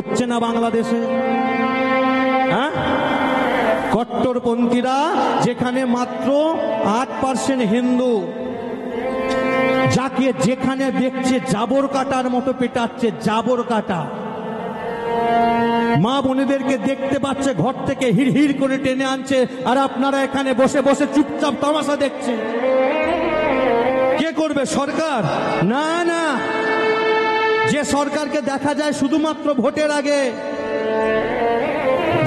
হচ্ছে না বাংলাদেশে? হ্যাঁ, কট্টরপন্থীরা যেখানে মাত্র 8% হিন্দু, যাকে যেখানে দেখছে জাবর কাটার মতো পেটাচ্ছে, জাবর কাটা। মা বোনেদেরকে দেখতে পাচ্ছে, ঘর থেকে হিড় হিড় করে টেনে আনছে, আর আপনারা এখানে বসে বসে চুপচাপ তামাশা দেখছে। কে করবে? সরকার? না না, যে সরকারকে দেখা যায় শুধুমাত্র ভোটের আগে,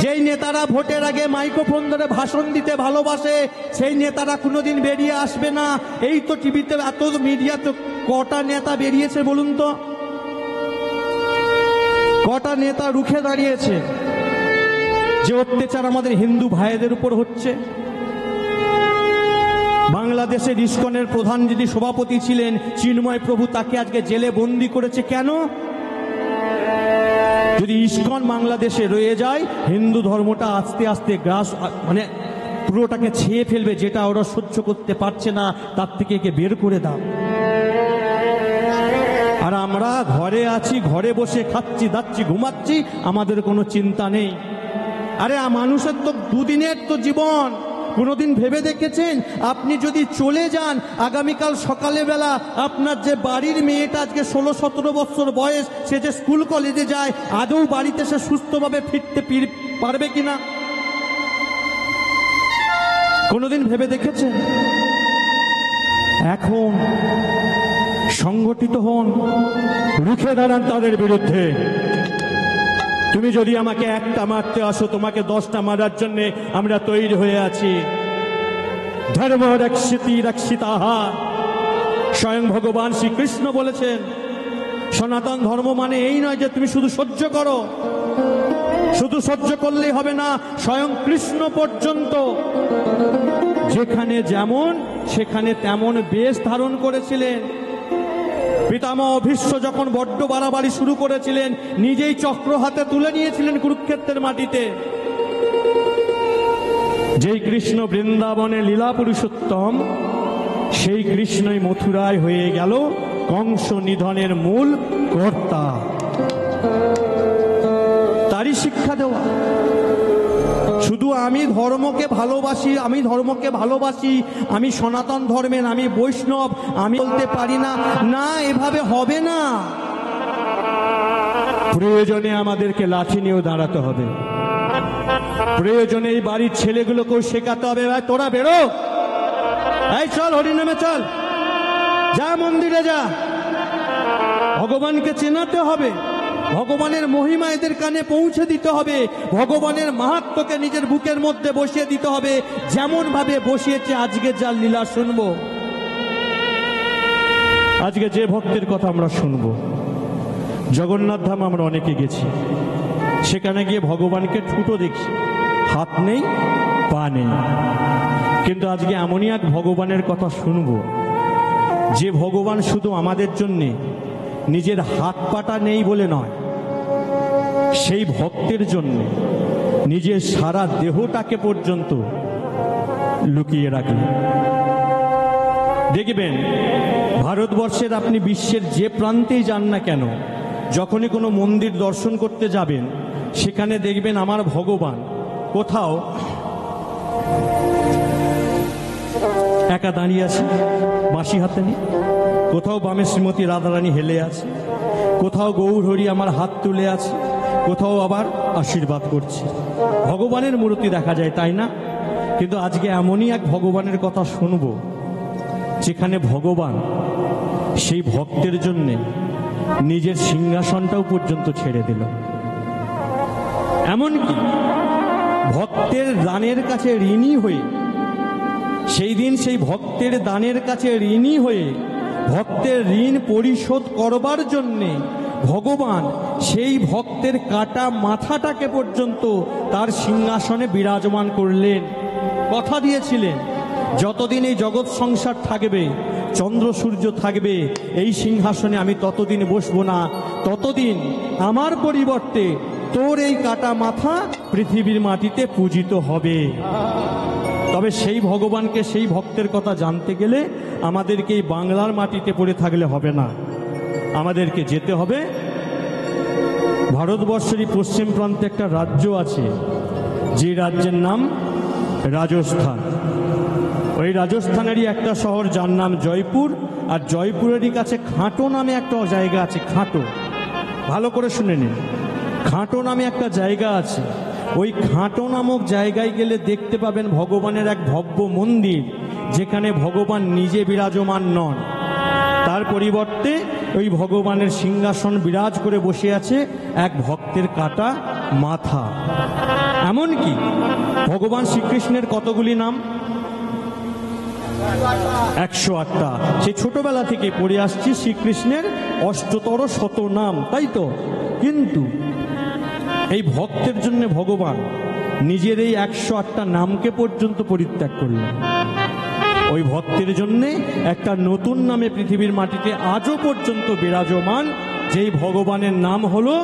যেই নেতারা ভোটের আগে মাইক্রোফোন ধরে ভাষণ দিতে ভালোবাসে, সেই নেতারা কোনোদিন বেরিয়ে আসবে না। এই তো টিভিতে এত মিডিয়া, তো কটা নেতা বেরিয়েছে বলুন তো? কটা নেতা রুখে দাঁড়িয়েছে যে অত্যাচার আমাদের হিন্দু ভাইদের উপর হচ্ছে? বাংলাদেশের ইসকনের প্রধান যিনি সভাপতি ছিলেন চিন্ময় প্রভু, তাকে আজকে জেলে বন্দি করেছে। কেন? যদি ইসকন বাংলাদেশে রয়ে যায়, হিন্দু ধর্মটা আস্তে আস্তে গ্রাস মানে পুরোটাকে ছেয়ে ফেলবে। যেটা ওরা সহ্য করতে পারছে না, তার থেকে একে বের করে দাও। আর আমরা ঘরে আছি, ঘরে বসে খাচ্ছি, দাচ্ছি, ঘুমাচ্ছি, আমাদের কোনো চিন্তা নেই। আরে মানুষের তো দুদিনের তো জীবন। কোনোদিন ভেবে দেখেছেন আপনি যদি চলে যান আগামীকাল সকালে বেলা, আপনার যে বাড়ির মেয়েটা আজকে 16-17 বছর বয়স, সে যে স্কুল কলেজে যায়, আদৌ বাড়িতে সে সুস্থভাবে ফিরতে পারবে কিনা? কোনোদিন ভেবে দেখেছেন? এখন সংগঠিত হন, রুখে দাঁড়ান তাদের বিরুদ্ধে। তুমি যদি আমাকে একটা মারতে আসো, তোমাকে 10টা মারার জন্য আমরা তৈরি হয়ে আছি। ধর্ম রক্ষিতি রক্ষিতাহা, স্বয়ং ভগবান শ্রীকৃষ্ণ বলেছেন। সনাতন ধর্ম মানে এই নয় যে তুমি শুধু সহ্য করো, শুধু সহ্য করলেই হবে না। স্বয়ং কৃষ্ণ পর্যন্ত যেখানে যেমন সেখানে তেমন বেশ ধারণ করেছিলেন। পিতামহ ভীষ্ম যখন বড্ড বাড়াবাড়ি শুরু করেছিলেন, নিজেই চক্র হাতে তুলে নিয়েছিলেন কুরুক্ষেত্রের মাটিতে। যেই কৃষ্ণ বৃন্দাবনে লীলা পুরুষোত্তম, সেই কৃষ্ণই মথুরায় হয়ে গেল কংস নিধনের মূল কর্তা। তারই শিক্ষা দেওয়া। শুধু আমি ধর্মকে ভালোবাসি, আমি ধর্মকে ভালোবাসি, আমি সনাতন ধর্মের, আমি বৈষ্ণব, আমি বলতে পারি না, না, এভাবে হবে না। প্রয়োজনে আমাদেরকে লাঠি নিয়েও দাঁড়াতে হবে। প্রয়োজনে এই বাড়ির ছেলেগুলোকেও শেখাতে হবে, ভাই তোরা বেরো, এই চল হরিনামে চল, যা মন্দিরে যা। ভগবানকে চেনাতে হবে, ভগবানের মহিমা এদের কানে পৌঁছে দিতে হবে, ভগবানের মাহাত্ম্যকে নিজের বুকের মধ্যে বসিয়ে দিতে হবে, যেমন ভাবে বসিয়েছে আজকে যার লীলা শুনবো। আজকে যে ভক্তের কথা আমরা শুনবো, জগন্নাথ ধাম আমরা অনেকে গেছি, সেখানে গিয়ে ভগবানকে ঠুটো দেখি, হাত নেই, পা নেই। কিন্তু আজকে এমনই এক ভগবানের কথা শুনবো, যে ভগবান শুধু আমাদের জন্যে নিজের হাত পাটা নেই বলে নয়, সেই ভক্তের জন্য নিজের সারা দেহটাকে পর্যন্ত লুকিয়ে রাখলেন। দেখবেন ভারতবর্ষের আপনি বিশ্বের যে প্রান্তেই যান না কেন, যখনই কোনো মন্দির দর্শন করতে যাবেন, সেখানে দেখবেন আমার ভগবান কোথাও একা দাঁড়িয়ে আছে বাঁশি হাতে নিয়ে, কোথাও বামে শ্রীমতী রাধারানী হেলে আছে, কোথাও গৌরহরি আমার হাত তুলে আছে, কোথাও আবার আশীর্বাদ করছে। ভগবানের মূর্তি দেখা যায়, তাই না? কিন্তু আজকে এমনই এক ভগবানের কথা শুনবো, যেখানে ভগবান সেই ভক্তের জন্য নিজের সিংহাসনটাও পর্যন্ত ছেড়ে দিল। এমনকি ভক্তের দানের কাছে ঋণী হয়ে, সেই দিন সেই ভক্তের দানের কাছে ঋণী হয়ে ভক্তের ঋণ পরিশোধ করবার জন্যে ভগবান সেই ভক্তের কাটা মাথাটাকে পর্যন্ত তার সিংহাসনে বিরাজমান করলেন। কথা দিয়েছিলেন, যতদিন এই জগৎ সংসার থাকবে, চন্দ্র সূর্য থাকবে, এই সিংহাসনে আমি ততদিন বসবো না, ততদিন আমার পরিবর্তে তোর এই কাটা মাথা পৃথিবীর মাটিতে পূজিত হবে। তবে সেই ভগবানকে, সেই ভক্তের কথা জানতে গেলে আমাদেরকে এই বাংলার মাটিতে পড়ে থাকলে হবে না, আমাদেরকে যেতে হবে ভারতবর্ষেরই পশ্চিম প্রান্তে একটা রাজ্য আছে, যে রাজ্যের নাম রাজস্থান। ওই রাজস্থানেরই একটা শহর যার নাম জয়পুর, আর জয়পুরেরই কাছে খাঁটো নামে একটা জায়গা আছে। খাঁটো, ভালো করে শুনে নিন, খাঁটো নামে একটা জায়গা আছে। ওই খাঁটো নামক জায়গায় গেলে দেখতে পাবেন ভগবানের এক ভব্য মন্দির, যেখানে ভগবান নিজে বিরাজমান নন, তার পরিবর্তে ওই ভগবানের সিংহাসন বিরাজ করে বসে আছে এক ভক্তের কাটা মাথা। এমনকি ভগবান শ্রীকৃষ্ণের কতগুলি নাম? 108টা। সেই ছোটবেলা থেকে পড়ে আসছি শ্রীকৃষ্ণের অষ্টতর শত নাম, তাই তো? কিন্তু এই ভক্তের জন্য ভগবান নিজের এই 108টা নামকে পর্যন্ত পরিত্যাগ করলেন। ওই ভক্তের জন্যে একটা নতুন নামে পৃথিবীর মাটিতে আজও পর্যন্ত বিরাজমান, যেই ভগবানের নাম হলো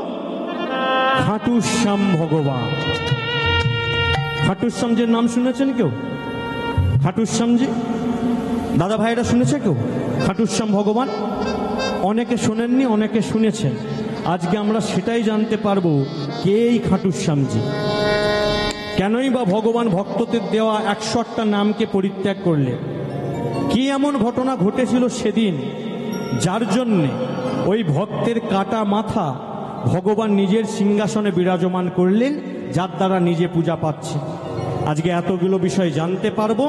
খাটুশ্যাম ভগবান। খাটুশ্যামজির নাম শুনেছেন কেউ? খাটুশ্যামজি, দাদা ভাইরা শুনেছে কেউ খাটুশ্যাম ভগবান? অনেকে শোনেননি, অনেকে শুনেছেন। আজকে আমরা সেটাই জানতে পারবো, কে এই খাটুশ্যামজি, কেনই বা ভগবান ভক্তদের দেওয়া 108টা নামকে পরিত্যাগ করলে, কি এমন ঘটনা ঘটেছিল সেদিন যার জন্যে ওই ভক্তের কাটা মাথা ভগবান নিজের সিংহাসনে বিরাজমান করলেন, যার দ্বারা নিজে পূজা পাচ্ছে। আজকে এতগুলো বিষয় জানতে পারবো,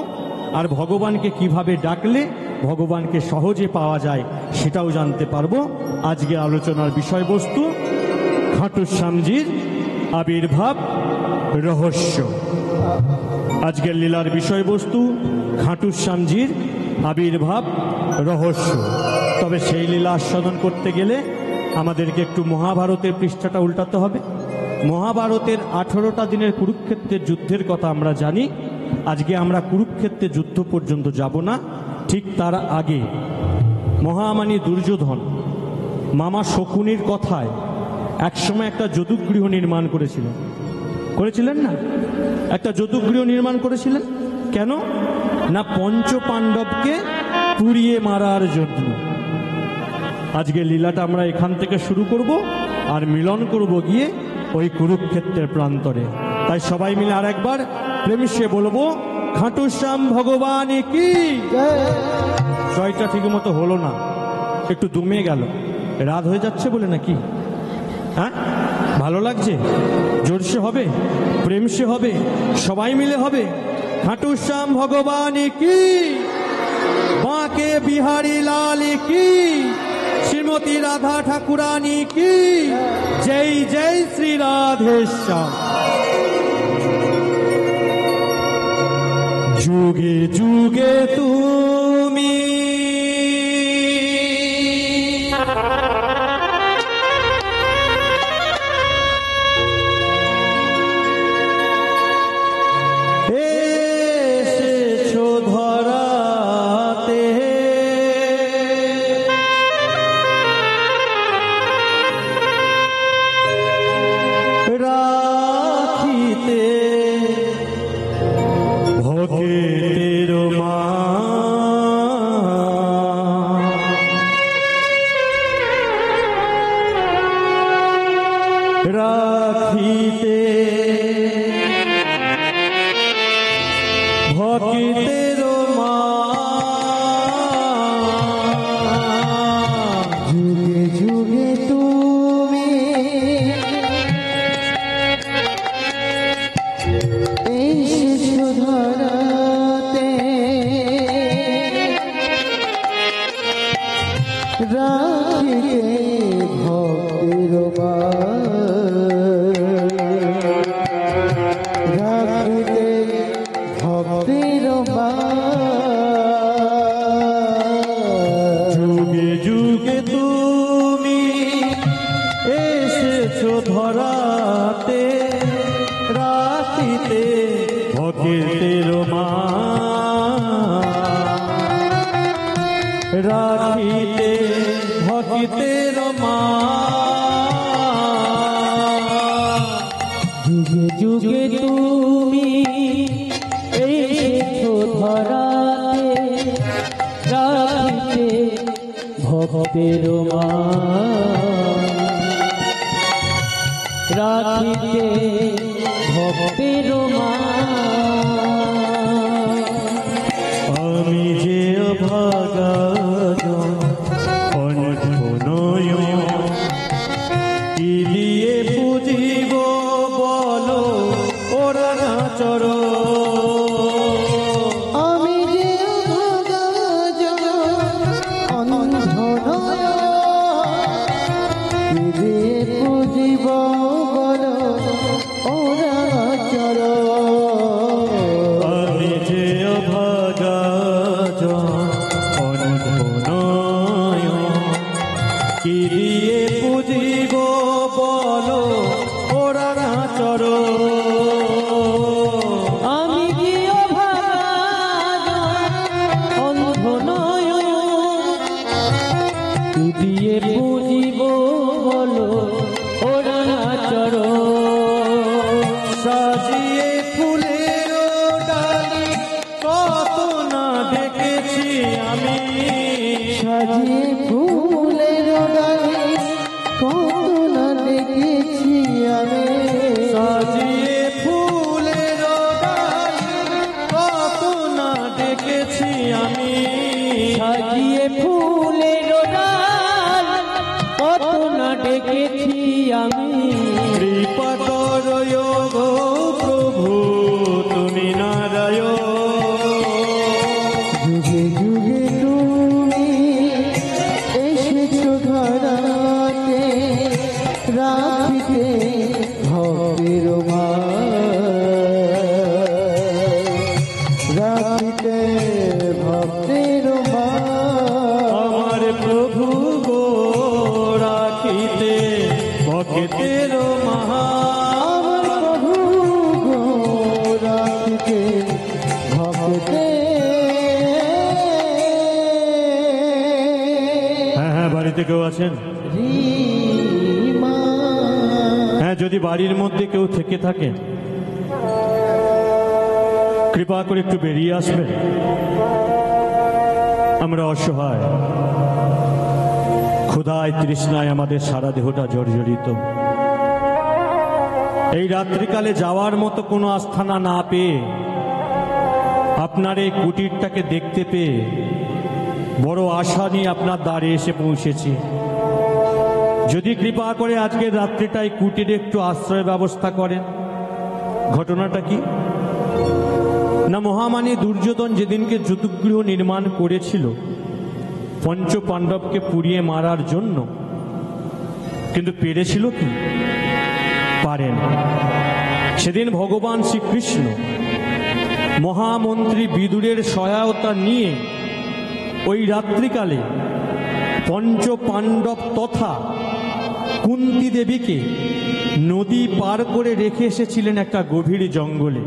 আর ভগবানকে কিভাবে ডাকলে ভগবানকে সহজে পাওয়া যায় সেটাও জানতে পারবো। আজকে আলোচনার বিষয়বস্তু খাটুশ্যামজির আবির্ভাব রহস্য। আজকের লীলার বিষয়বস্তু খাটুশ্যামজির আবির্ভাব রহস্য। তবে সেই লীলা আস্বাদন করতে গেলে আমাদেরকে একটু মহাভারতের পৃষ্ঠাটা উল্টাতে হবে। মহাভারতের 18টা দিনের কুরুক্ষেত্রের যুদ্ধের কথা আমরা জানি। আজকে আমরা কুরুক্ষেত্রের যুদ্ধ পর্যন্ত যাব না, ঠিক তার আগে মহামানী দুর্যোধন মামা শকুনির কথায় একসময় একটা যদুগৃহ নির্মাণ করেছিলেন না? একটা যদুগৃহ নির্মাণ করেছিলেন কেন? না পঞ্চ পাণ্ডবকে পুড়িয়ে মারার জন্য। আজকে লীলাটা আমরা এখান থেকে শুরু করব, আর মিলন করব গিয়ে ওই কুরুক্ষেত্রের প্রান্তরে। তাই সবাই মিলে আর একবার প্রেমিশে বলবো, খাটুশ্যাম ভগবান কি জয়টা ঠিক মতো হলো না, একটু দমে গেল। রাত হয়ে যাচ্ছে বলে নাকি? হ্যাঁ, ভালো লাগছে? জোরসে হবে, প্রেমসে হবে, সবাই মিলে হবে। খাটুশ্যাম ভগবান কি, বাঁকে বিহারী লাল কি, শ্রীমতী রাধা ঠাকুরানী কি, জয় জয় শ্রী রাধেশ্যাম। যুগে যুগে তুমি এসেছো ধরাতে, রাখিতে ভক্তের রাখিতে ভক্তের যুগে যুগে তুমি এসেছো ধরাতে, রাখিতে ভক্তের রাখিতে ভক্তের যুগে যুগে তুমি এসেছো ধরাতে, রাখিতে ভক্তের রাখিতে ভক্তের যুগে যুগে তুমি এসেছো ধরাতে, রাখিতে ভক্তের রাখিতে ভক্তের আমি যে অভাগা কি দিয়ে বুঝিব বলো ওরা নাচর আমি যে বুঝিব বলো ওরা চর আমি যে অভাগা কি দিয়ে বুঝিব বলো ওরা নাচর আমি কি অন্ধ নয় কি দিয়ে বুঝিব বলো ওরা চর সাজিয়ে ফুলের ডালি কত না দেখেছি আমি সাজিয়ে ফুলের ডালি কত না দেখেছি আমি সাজিয়ে ফুলের ডালি কত না দেখেছি আমি সাজিয়ে ফুলের ডাল কত না দেখেছি আমি কৃপা করো গো প্রভু তুমি নারায়ণ যুগে যুগে তুমি এসেছো ধরাতে রাখিতে ভক্তের রাখিতে ভক্তের আমার প্রভু গো রাখিতে ভক্তের মহা আমার প্রভু গো রাখিতে হ্যাঁ হ্যাঁ বাড়িতে কেউ আছেন? হ্যাঁ, যদি বাড়ির মধ্যে কেউ থেকে থাকে কৃপা করে একটু বেরিয়ে আসবেন। আমরা অসহায়, ক্ষুধায় তৃষ্ণায় আমাদের সারা দেহটা জর্জরিত। এই রাত্রিকালে যাওয়ার মতো কোনো আস্থানা না পেয়ে আপনার এই কুটিরটাকে দেখতে পেয়ে বড় আশা নিয়ে আপনার দ্বারে এসে পৌঁছেছি। যদি কৃপা করে আজকের রাত্রিটাই কুটিরে একটু আশ্রয় ব্যবস্থা করেন। ঘটনাটা কি না, মহামানী দুর্যোধন যেদিনকে যদুগৃহ নির্মাণ করেছিল পঞ্চ পাণ্ডবকে পুড়িয়ে মারার জন্য, কিন্তু পেরেছিল কি? পারেন। সেদিন ভগবান শ্রীকৃষ্ণ মহামন্ত্রী বিদুরের সহায়তা নিয়ে ওই রাত্রিকালে পঞ্চ পাণ্ডব তথা কুন্তি দেবীকে নদী পার করে রেখে এসেছিলেন একটা গভীর জঙ্গলে।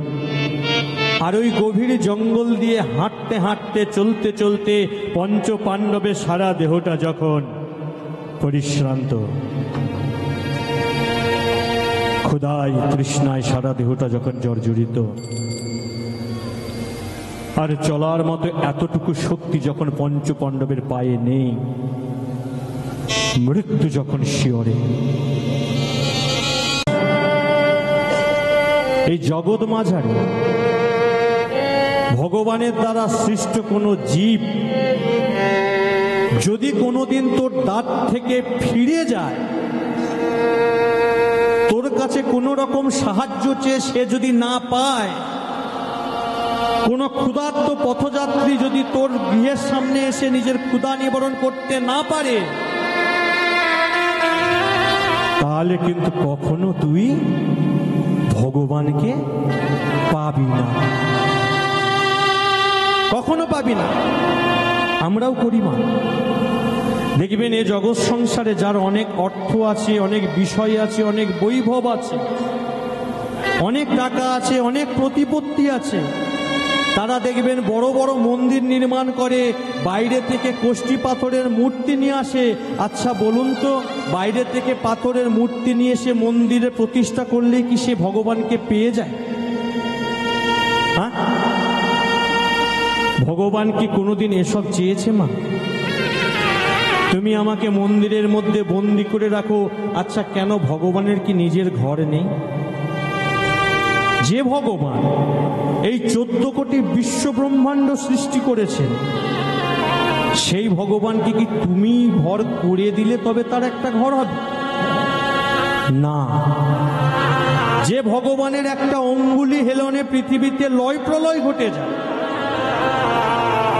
আর ওই গভীর জঙ্গল দিয়ে হাঁটতে হাঁটতে চলতে চলতে পঞ্চ পাণ্ডবের সারা দেহটা যখন পরিশ্রান্ত, ক্ষুধায় তৃষ্ণায় সারা দেহটা যখন জর্জরিত, আর চলার মতো এতটুকু শক্তি যখন পঞ্চ পাণ্ডবের পায়ে নেই, মৃত্যু যখন শিয়রে, এই জগৎ মাঝারে ভগবানের দ্বারা সৃষ্ট কোনো জীব যদি কোনোদিন তোর দাঁত থেকে ফিরে যায়, তোর কাছে কোনো রকম সাহায্য চেয়ে সে যদি না পায়, কোনো ক্ষুধার্ত পথযাত্রী যদি তোর গৃহের সামনে এসে নিজের ক্ষুধা নিবারণ করতে না পারে, তাহলে কিন্তু কখনো তুই ভগবানকে পাবি না, কখনো পাবি না। আমরাও করি মা, দেখবেন এ জগৎ সংসারে যার অনেক অর্থ আছে, অনেক বিষয় আছে, অনেক বৈভব আছে, অনেক টাকা আছে, অনেক প্রতিপত্তি আছে, তারা দেখবেন বড় বড় মন্দির নির্মাণ করে, বাইরে থেকে কষ্টি পাথরের মূর্তি নিয়ে আসে। আচ্ছা বলুন তো, বাইরে থেকে পাথরের মূর্তি নিয়ে এসে মন্দিরে প্রতিষ্ঠা করলে কি সে ভগবানকে পেয়ে যায়? হ্যাঁ, ভগবান কি কোনোদিন এসব চেয়েছে মা? তুমি আমাকে মন্দিরের মধ্যে বন্দি করে রাখো। আচ্ছা, কেন ভগবানের কি নিজের ঘর নেই? যে ভগবান এই 14 কোটি বিশ্ব ব্রহ্মাণ্ড সৃষ্টি করেছেন, সেই ভগবানকে কি তুমি ঘর করে দিলে তবে তার একটা ঘর হবে? না। যে ভগবানের একটা অঙ্গুলি হেলনে পৃথিবীতে লয় প্রলয় ঘটে যায়,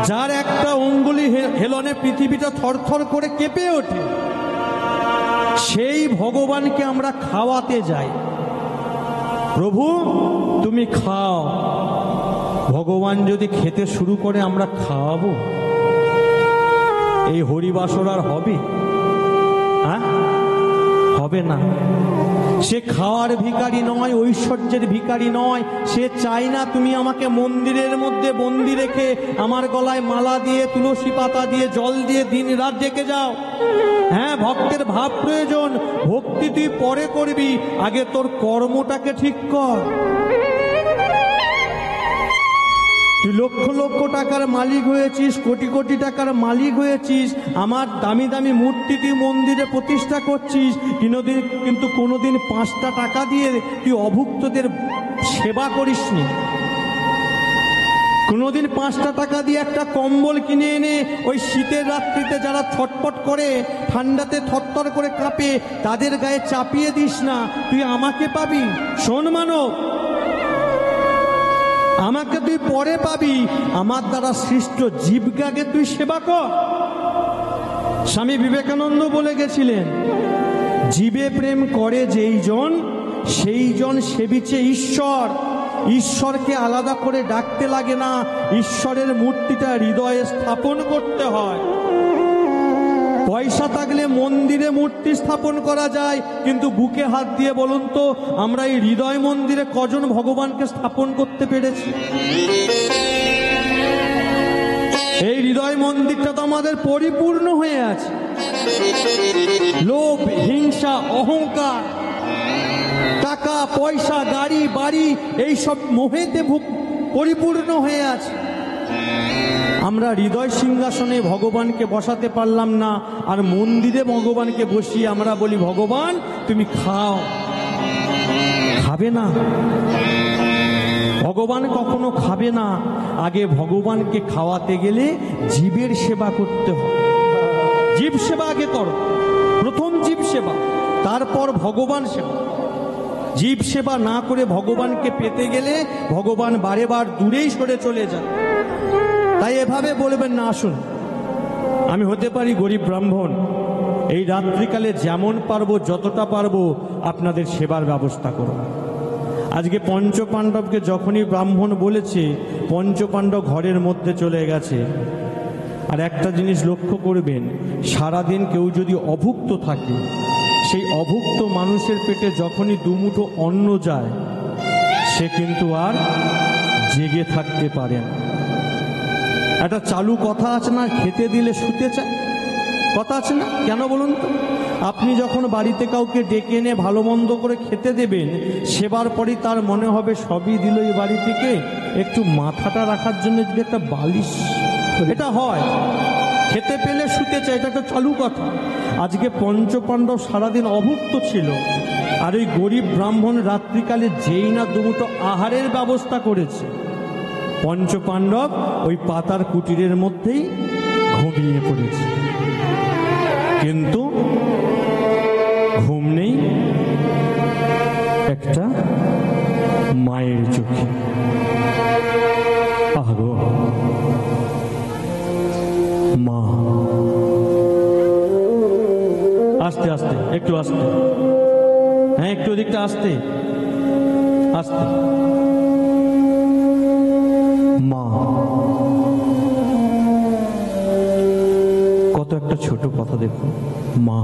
যার একটা অঙ্গুলি হেলনে পৃথিবীটা থরথর করে কেঁপে ওঠে, সেই ভগবানকে আমরা খাওয়াতে যাই। প্রভু তুমি খাও। ভগবান যদি খেতে শুরু করে আমরা খাওয়াবো? এই হরিবাসর আর হবে? হ্যাঁ, হবে না। সে খাওয়ার ভিখারি নয়, ঐশ্বর্যের ভিখারি নয়। সে চাই না তুমি আমাকে মন্দিরের মধ্যে বন্দি রেখে আমার গলায় মালা দিয়ে, তুলসী পাতা দিয়ে, জল দিয়ে দিন রাত ডেকে যাও। হ্যাঁ, ভক্তের ভাব প্রয়োজন। ভক্তি তুই পরে করবি, আগে তোর কর্মটাকে ঠিক কর। তুই লক্ষ লক্ষ টাকার মালিক হয়েছিস, কোটি কোটি টাকার মালিক হয়েছিস, আমার দামি দামি মূর্তি তুই মন্দিরে প্রতিষ্ঠা করছিস, কিন্তু কোনোদিন 5টা টাকা দিয়ে তুই অভুক্তদের সেবা করিসনি। কোনোদিন 5টা টাকা দিয়ে একটা কম্বল কিনে এনে ওই শীতের রাত্রিতে যারা ছটপট করে, ঠান্ডাতে থরথর করে কাঁপে, তাদের গায়ে চাপিয়ে দিস না। তুই আমাকে পাবি। শোন মানব, আমাকে তুই পরে পাবি। আমার দ্বারা সৃষ্ট জীবগাকে তুই সেবা কর। স্বামী বিবেকানন্দ বলে গেছিলেন, জীবে প্রেম করে যেই জন, সেই জন সেবিছে ঈশ্বর। ঈশ্বরকে আলাদা করে ডাকতে লাগে না, ঈশ্বরের মূর্তিটা হৃদয়ে স্থাপন করতে হয়। পয়সা থাকলে মন্দিরে মূর্তি স্থাপন করা যায়, কিন্তু বুকে হাত দিয়ে বলুন তো, আমরা এই হৃদয় মন্দিরে কজন ভগবানকে স্থাপন করতে পেরেছি? এই হৃদয় মন্দিরটা তো আমাদের পরিপূর্ণ হয়ে আছে। লোভ, হিংসা, অহংকার, টাকা পয়সা, গাড়ি বাড়ি, এইসব মোহেতে পরিপূর্ণ হয়ে আছে। আমরা হৃদয় সিংহাসনে ভগবানকে বসাতে পারলাম না, আর মন্দিরে ভগবানকে বসিয়ে আমরা বলি ভগবান তুমি খাও। খাবে না, ভগবান কখনো খাবে না। আগে ভগবানকে খাওয়াতে গেলে জীবের সেবা করতে হয়। জীব সেবা আগে করো, প্রথম জীব সেবা, তারপর ভগবান সেবা। জীব সেবা না করে ভগবানকে পেতে গেলে ভগবান বারে বার দূরেই সরে চলে যায়। তাই এভাবে বলবেন না, আসুন আমি হতে পারি গরিব ব্রাহ্মণ, এই রাত্রিকালে যেমন পারবো, যতটা পারবো আপনাদের সেবার ব্যবস্থা করব। আজকে পঞ্চপাণ্ডবকে যখনই ব্রাহ্মণ বলেছে, পঞ্চপাণ্ডব ঘরের মধ্যে চলে গেছে। আর একটা জিনিস লক্ষ্য করবেন, সারাদিন কেউ যদি অভুক্ত থাকে, সেই অভুক্ত মানুষের পেটে যখনই দুমুঠো অন্ন যায়, সে কিন্তু আর জেগে থাকতে পারে না। একটা চালু কথা আছে না, খেতে দিলে শুতে চায়, কথা আছে না? কেন বলুন তো? আপনি যখন বাড়িতে কাউকে ডেকে এনে ভালো মন্দ করে খেতে দেবেন, সেবার পরই তার মনে হবে সবই দিল এই বাড়ি থেকে, একটু মাথাটা রাখার জন্য যদি একটা বালিশ, এটা হয়। খেতে পেলে শুতে চায়, এটা একটা চালু কথা। আজকে পঞ্চপাণ্ডব সারাদিন অভুক্ত ছিল, আর ওই গরিব ব্রাহ্মণ রাত্রিকালে যেই না দুমুঠো আহারের ব্যবস্থা করেছে, পঞ্চপাণ্ডব ওই পাতার কুটিরের মধ্যেই ঘুমিয়ে পড়েছে। কিন্তু ঘুম নেই একটা মায়ের চোখে। আহো মা, আস্তে আস্তে, একটু আস্তে, হ্যাঁ একটু ওদিকটা আস্তে আস্তে। মা, কত একটা ছোট কথা দেখো, মা।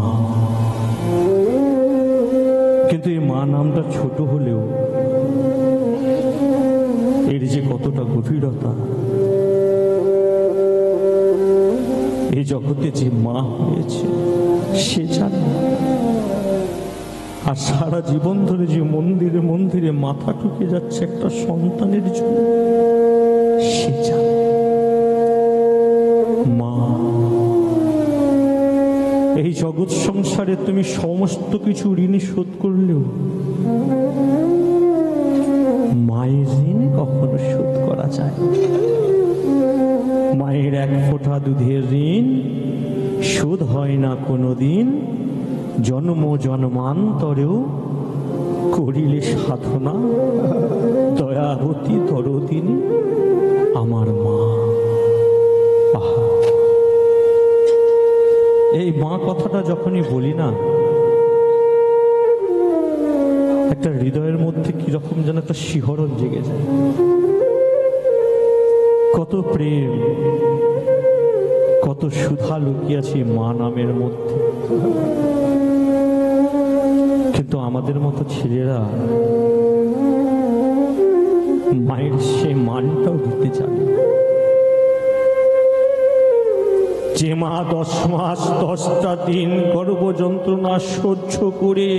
কিন্তু এই মা নামটা ছোট হলেও এর যে কতটা গভীরতা, এই জগতে যে মা হয়েছে সে জানে। আর সারা জীবন ধরে যে মন্দিরে মন্দিরে মাথা ঠুকে যাচ্ছে একটা সন্তানের জন্য, সে জানে। মা, জগৎ সংসারে তুমি সমস্ত কিছু ঋণ শোধ করলেও মায়ের ঋণ কখনো শোধ করা যায় না। মায়ের এক ফোঁটা দুধের ঋণ শোধ হয় না কোনোদিন, জন্ম জন্মান্তরেও করিলে সাধনা, দয়াবতী দরদিনী আমার মা। আহা, এই মা কথাটা যখনই বলি না, একটা হৃদয়ের মধ্যে কিরকম যেন একটা শিহরণ জেগে যায়। কত প্রেম, কত সুধা লুকিয়েছে মা নামের মধ্যে। কিন্তু আমাদের মতো ছেলেরা মায়ের সে মানটাও দিতে জানে। যে মা 10 মাস 10টা দিন গর্ভ যন্ত্রণা সহ্য করে,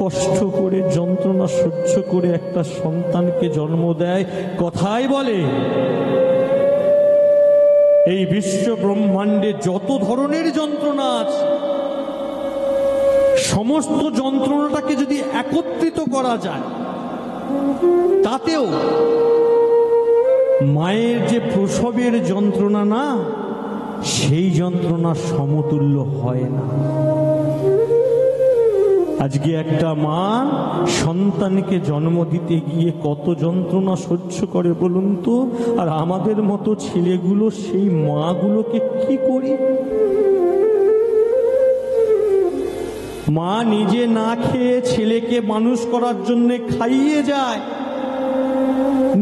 কষ্ট করে, যন্ত্রণা সহ্য করে একটা সন্তানকে জন্ম দেয়, কথাই বলে এই বিশ্ব ব্রহ্মাণ্ডে যত ধরনের যন্ত্রণা আছে, সমস্ত যন্ত্রণাটাকে যদি একত্রিত করা যায়, তাতেও মায়ের যে প্রসবের যন্ত্রণা না, সেই যন্ত্রণা সমতুল্য হয় না। আজকে একটা মা সন্তানকে জন্ম দিতে গিয়ে কত যন্ত্রণা সহ্য করে বলুন তো, আর আমাদের মতো ছেলেগুলো সেই মাগুলোকে কি করি? মা নিজে না খেয়ে ছেলেকে মানুষ করার জন্য খাইয়ে যায়,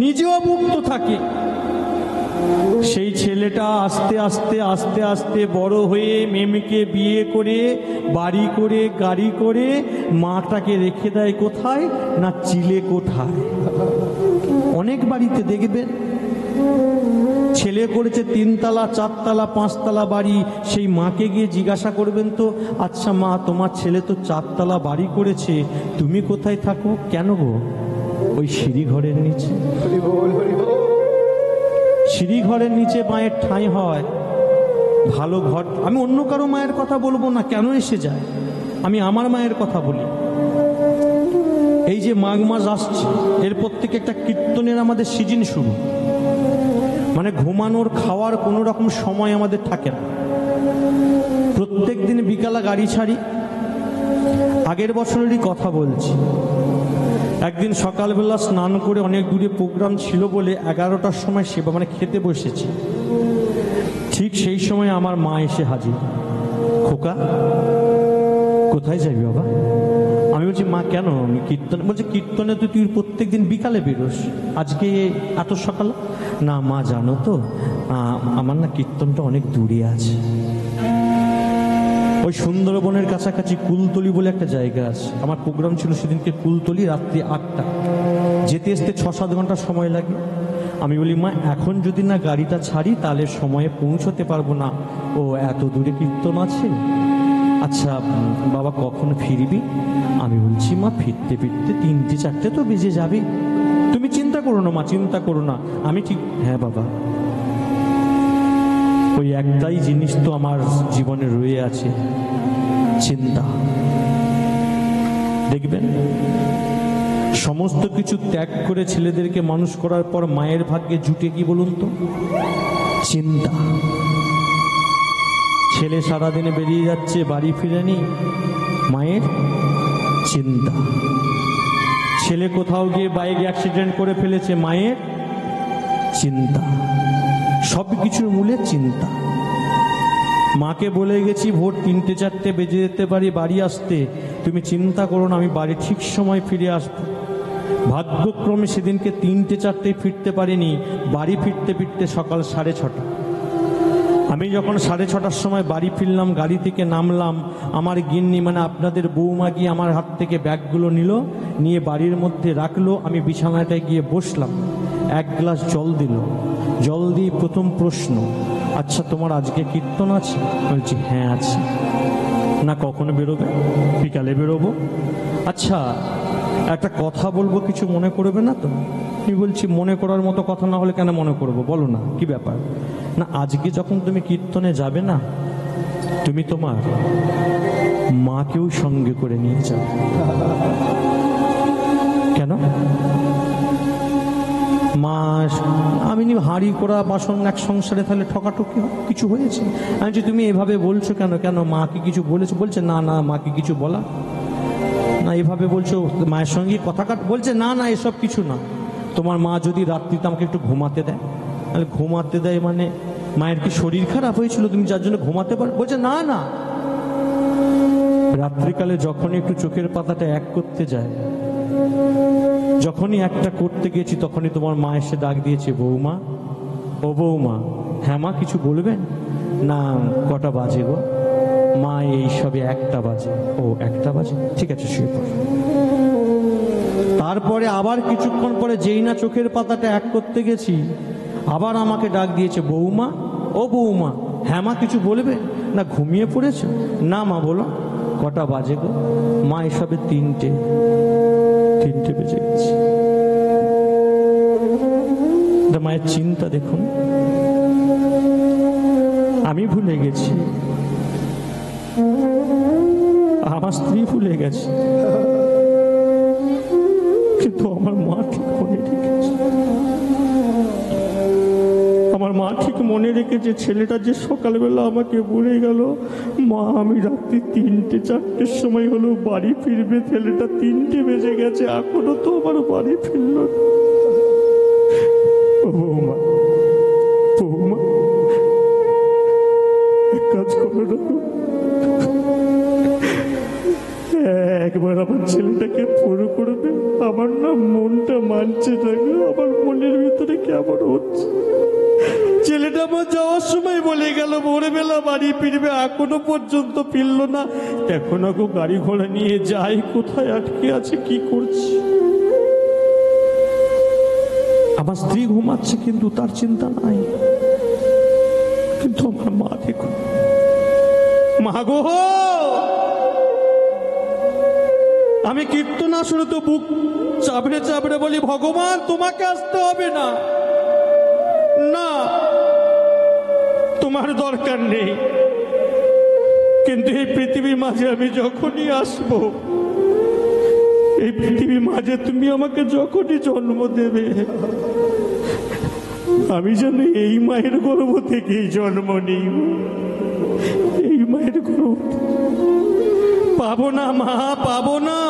নিজেও ভুক্ত থাকে। সেই ছেলেটা আস্তে আস্তে আস্তে আস্তে বড় হয়ে মেয়েকে বিয়ে করে, বাড়ি করে, গাড়ি করে, মাটাকে রেখে দেয় কোথায় না, চিলে কোঠায়। অনেক বাড়িতে দেখবেন ছেলে করেছে 3 তলা 4 তলা 5 তলা বাড়ি, সেই মাকে গিয়ে জিজ্ঞাসা করবেন তো, আচ্ছা মা, তোমার ছেলে তো 4 তলা বাড়ি করেছে, তুমি কোথায় থাকো? কেন গো? ওই সিঁড়ি ঘরের নিচে। সিঁড়ি ঘরের নিচে মায়ের ঠাঁই হয়। ভালো ঘর, আমি অন্য কারো মায়ের কথা বলবো না, কেন এসে যায়, আমি আমার মায়ের কথা বলি। এই যে মাঘ মাস আসছে, এরপর থেকে একটা কীর্তনের আমাদের সিজন শুরু। মানে ঘুমানোর খাওয়ার কোনো রকম সময় আমাদের থাকে না। প্রত্যেক দিন বিকালে গাড়ি ছাড়ি। আগের বছরেরই কথা বলছি, একদিন সকালবেলা স্নান করে অনেক দূরে প্রোগ্রাম ছিল বলে 11টার সময় সেবা মানে খেতে বসেছি। ঠিক সেই সময় আমার মা এসে হাজির। খোকা, কোথায় যাবি বাবা? আমি বলছি মা কেন? আমি কীর্তন। বলছে কীর্তনে তো তুই প্রত্যেক দিন বিকালে বেরোস, আজকে এত সকাল? না মা, জানো তো আমার না কীর্তনটা অনেক দূরে আছে। ওই সুন্দরবনের কাছাকাছি কুলতলি বলে একটা জায়গা আছে। আমার প্রোগ্রাম ছিল সেদিনকে কুলতলি, রাত্রি 8টা, যেতে আসতে 6-7 ঘন্টা সময় লাগে। আমি বলি মা, এখন যদি না গাড়িটা ছাড়ি তাহলে সময়ে পৌঁছতে পারবো না। ও এত দূরে কীর্তন আছে? আচ্ছা বাবা, কখন ফিরবি? আমি বলছি মা, ফিরতে ফিরতে 3-4টে তো বেজে যাবে, তুমি চিন্তা করো না মা, চিন্তা করো না, আমি ঠিক। হ্যাঁ বাবা। ওই একটাই জিনিস তো আমার জীবনে রয়ে আছে, চিন্তা। দেখবেন সমস্ত কিছু ত্যাগ করে ছেলেদেরকে মানুষ করার পর মায়ের ভাগ্যে জুটে কি বলুন তো? চিন্তা। ছেলে সারাদিনে বেরিয়ে যাচ্ছে, বাড়ি ফিরেনি, মায়ের চিন্তা। ছেলে কোথাও গিয়ে বাইক অ্যাক্সিডেন্ট করে ফেলেছে, মায়ের চিন্তা। সব কিছুর মূলে চিন্তা। মাকে বলে গেছি ভোর 3-4টে বেজে যেতে পারি বাড়ি আসতে, তুমি চিন্তা করো না, আমি বাড়ি ঠিক সময় ফিরে আসবো। ভাগ্যক্রমে সেদিনকে 3-4টে ফিরতে পারিনি, বাড়ি ফিরতে ফিরতে সকাল 6:30। আমি যখন 6:30টার সময় বাড়ি ফিরলাম, গাড়ি থেকে নামলাম, আমার গিন্নি মানে আপনাদের বৌমা গিয়ে আমার হাত থেকে ব্যাগগুলো নিল, নিয়ে বাড়ির মধ্যে রাখলো। আমি বিছানাটায় গিয়ে বসলাম, 1 গ্লাস জল দিল। জল দিয়ে প্রথম প্রশ্ন, আচ্ছা তোমার আজকে কীর্তন আছে? বলছি হ্যাঁ আছে। না কখন বেরোবে? বিকালে বেরোবো। আচ্ছা একটা কথা বলবো, কিছু মনে করবে না তো? আমি বলছি মনে করার মতো কথা না হলে কেন মনে করবো, বলো না কি ব্যাপার? না আজকে যখন তুমি কীর্তনে যাবে না, তুমি তোমার মাকেও সঙ্গে করে নিয়ে যাও। কেন? মা, আমি হাঁড়ি করা বাসন এক সংসারে তাহলে ঠকাঠকি কিছু হয়েছে? আমি যে তুমি এভাবে বলছো কেন? কেন মা কি কিছু বলেছো? বলছে না না, মা কি কিছু বলা না। এভাবে বলছো মায়ের সঙ্গে কথা কাট? বলছে না না, এসব কিছু না। তোমার মা যদি রাত্রিতে আমাকে একটু ঘুমাতে দেয়, তাহলে ঘুমাতে দেয় মানে মায়ের কি শরীর খারাপ হয়েছিল তুমি যার জন্য ঘুমাতে পারো? বলছে না না, রাত্রিকালে যখনই একটু চোখের পাতাটা এক করতে যায়, যখনই একটা করতে গেছি, তখনই তোমার মা এসে ডাক দিয়েছে, বৌমা, ও বৌমা। হ্যাঁ মা, কিছু বলবেন? না, কটা বাজে গো? মা, এই সবে 1টা বাজে। ও, 1টা বাজে, ঠিক আছে, শুয়ে পড়ো। তারপরে আবার কিছুক্ষণ পরে যেই না চোখের পাতাটা এক করতে গেছি, আবার আমাকে ডাক দিয়েছে, বৌমা, ও বৌমা। হ্যাঁ মা, কিছু বলবে? না, ঘুমিয়ে পড়েছো? না মা, বলো কটা বাজে গো? মা, এসবে 3টে বেজে গেছে। মায়ের চিন্তা দেখুন, আমি ভুলে গেছি, আমার স্ত্রী ভুলে গেছে, কিন্তু আমার মা ঠিক মনে রেখেছে। আমার মা ঠিক মনে রেখেছে। ছেলেটা যে সকালবেলা আমাকে বলে গেল, মা আমি রাত্রি 3টে-4টের সময় হলো বাড়ি ফিরবে, ছেলেটা 3টে বেজে গেছে, এখনো তো আমার বাড়ি ফিরল। বৌমা, বৌমা, এক কাজ করো না, একবার আমার ছেলেটাকে ফোন করবে। আমার না মনটা মানছে না গো, আমার মনের ভিতরে কেমন হচ্ছে। ছেলেটা আমার যাওয়ার সময় বলে গেল ভোরবেলা বাড়ি ফিরবে, এখনো পর্যন্ত ফিরল না। এখন গো গাড়ি ঘোড়া নিয়ে যাই, কোথায় আটকে আছে, কি করছে। আমার স্ত্রী ঘুমাচ্ছে, কিন্তু তার চিন্তা নাই। কিন্তু আমার মা দেখো, মা গো, আমি কীর্তন আসলে তো বুক চাপড়ে চাপড়ে বলি, ভগবান তোমাকে আসতে হবে না, না তোমার দরকার নেই। কিন্তু এই পৃথিবীর মাঝে আমি যখনই আসব, এই পৃথিবীর মাঝে তুমি আমাকে যখনই জন্ম দেবে, আমি যেন এই মায়ের গর্ভ থেকেই জন্ম নিই। এই মায়ের গর্ভ পাবো না মা, পাবো না।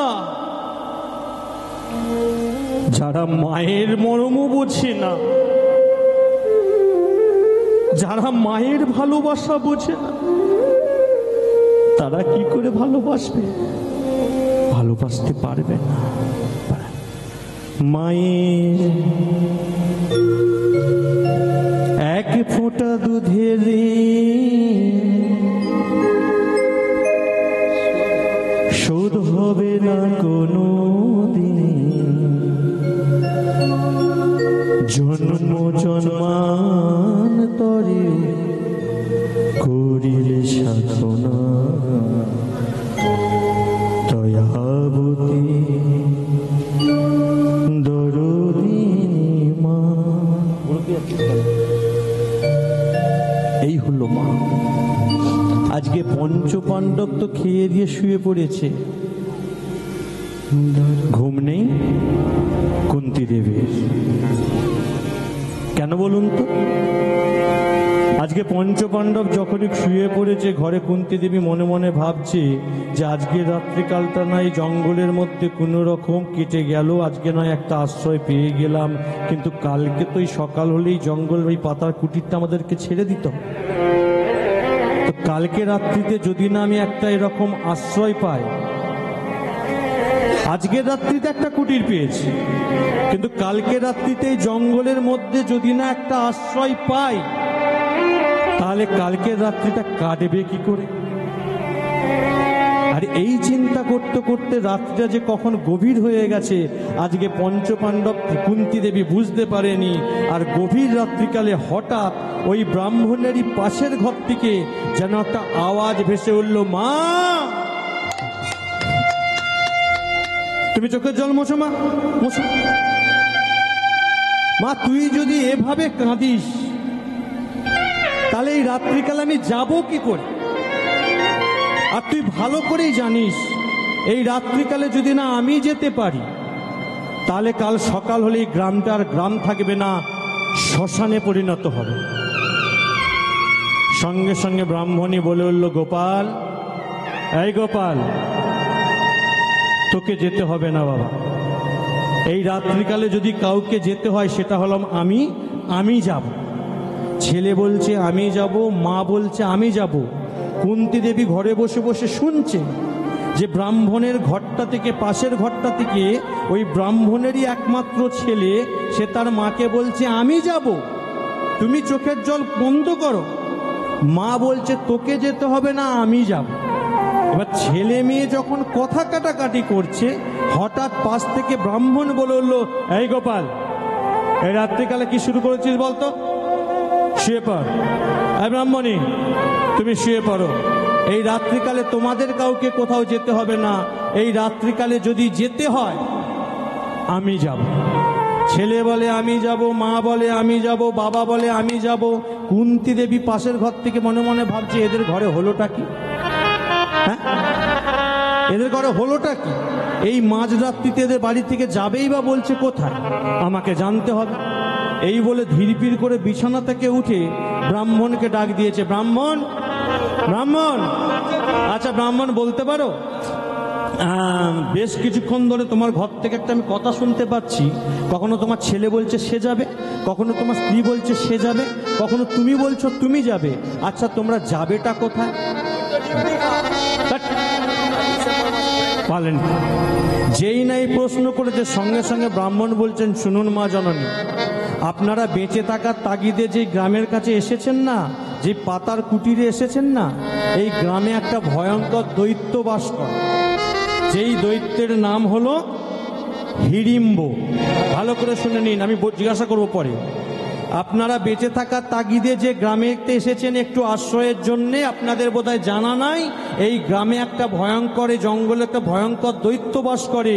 যারা মায়ের মরমও বোঝে না, যারা মায়ের ভালোবাসা বোঝে না, তারা কি করে ভালোবাসবে? ভালোবাসতে পারবে না। মায়ের এক ফোঁটা দুধের শোধ হবে না কোনো দিন, জন্ম জন্মান্তরে করিলে সাধনা, দয়াবতী দরদিনী মা। এই হলো মা। আজকে পঞ্চপাণ্ডব তো খেয়ে দিয়ে শুয়ে পড়েছে, ঘুম নেই কুন্তী দেবীর। কেন বলুন তো? আজকে পঞ্চপাণ্ডব যখনই শুয়ে পড়েছে, ঘরে কুন্তী দেবী মনে মনে ভাবছে যে আজকে রাত্রিকালটা নয় জঙ্গলের মধ্যে কোনো রকম কেটে গেল, আজকে নয় একটা আশ্রয় পেয়ে গেলাম, কিন্তু কালকে তো এই সকাল হলেই জঙ্গল ওই পাতার কুটিরটা আমাদেরকে ছেড়ে দিত। তো কালকে রাত্রিতে যদি না আমি একটা এরকম আশ্রয় পাই, আজকের রাত্রিতে একটা কুটির পেয়েছি, কিন্তু কালকে রাত্রিতে জঙ্গলের মধ্যে যদি না একটা আশ্রয় পাই, তাহলে কালকের রাত্রিটা কাটবে কি করে? আর এই চিন্তা করতে করতে রাত্রিটা যে কখন গভীর হয়ে গেছে আজকে পঞ্চপাণ্ডব কুন্তী দেবী বুঝতে পারেনি। আর গভীর রাত্রিকালে হঠাৎ ওই ব্রাহ্মণেরই পাশের ঘর থেকে যেন একটা আওয়াজ ভেসে উঠল, মা তুমি চোখের জল মোছো, মা মোছো। মা তুই যদি এভাবে কাঁদিস, তাহলে এই রাত্রিকালে আমি যাব কি করে? আর তুই ভালো করেই জানিস এই রাত্রিকালে যদি না আমি যেতে পারি তাহলে কাল সকাল হলেই গ্রামটা আর গ্রাম থাকবে না, শ্মশানে পরিণত হবে। সঙ্গে সঙ্গে ব্রাহ্মণী বলে উঠল, গোপাল, এই গোপাল, তোকে যেতে হবে না বাবা। এই রাত্রিকালে যদি কাউকে যেতে হয় সেটা হলাম আমি যাব। ছেলে বলছে আমি যাব, মা বলছে আমি যাব। কুন্তী দেবী ঘরে বসে বসে শুনছে যে ব্রাহ্মণের ঘরটা থেকে, পাশের ঘরটা থেকে ওই ব্রাহ্মণেরই একমাত্র ছেলে, সে তার মাকে বলছে আমি যাব, তুমি চোখের জল বন্ধ করো। মা বলছে তোকে যেতে হবে না, আমি যাব। এবার ছেলে মেয়ে যখন কথা কাটাকাটি করছে, হঠাৎ পাশ থেকে ব্রাহ্মণ বলে উঠলো, এই গোপাল, এই রাত্রিকালে কি শুরু করেছিস বলতো? শুয়ে পড়। এই ব্রাহ্মণী, তুমি শুয়ে পড়ো। এই রাত্রিকালে তোমাদের কাউকে কোথাও যেতে হবে না। এই রাত্রিকালে যদি যেতে হয় আমি যাব। ছেলে বলে আমি যাব, মা বলে আমি যাব, বাবা বলে আমি যাব। কুন্তী দেবী পাশের ঘর থেকে মনে মনে ভাবছে, এদের ঘরে হলোটা কি? হ্যাঁ, এদের ঘরে হলোটা কি? এই মাঝরাত্রিতে এদের বাড়ি থেকে যাবেই বা বলছে কোথায়? আমাকে জানতে হবে। এই বলে ধীরপির করে বিছানা থেকে উঠে ব্রাহ্মণকে ডাক দিয়েছে, ব্রাহ্মণ, ব্রাহ্মণ, আচ্ছা ব্রাহ্মণ, বলতে পারো বেশ কিছুক্ষণ ধরে তোমার ঘর থেকে একটা আমি কথা শুনতে পাচ্ছি, কখনো তোমার ছেলে বলছে সে যাবে, কখনো তোমার স্ত্রী বলছে সে যাবে, কখনো তুমি বলছো তুমি যাবে। আচ্ছা তোমরা যাবেটা কোথায়? পালেন। যেই নাই প্রশ্ন করেছে সঙ্গে সঙ্গে ব্রাহ্মণ বলছেন, শুনুন মা জননী, আপনারা বেঁচে থাকার তাগিদে যে গ্রামের কাছে এসেছেন না, যে পাতার কুটিরে এসেছেন না, এই গ্রামে একটা ভয়ঙ্কর দৈত্য বাস করে। যেই দৈত্যের নাম হলো হিড়িম্ব। ভালো করে শুনে নিন, আমি জিজ্ঞাসা করবো পরে। আপনারা বেঁচে থাকার তাগিদে যে গ্রামে এসেছেন একটু আশ্রয়ের জন্যে, আপনাদের বোধহয় জানা নাই এই গ্রামে একটা ভয়ঙ্কর, এই জঙ্গলে একটা ভয়ঙ্কর দৈত্য বাস করে।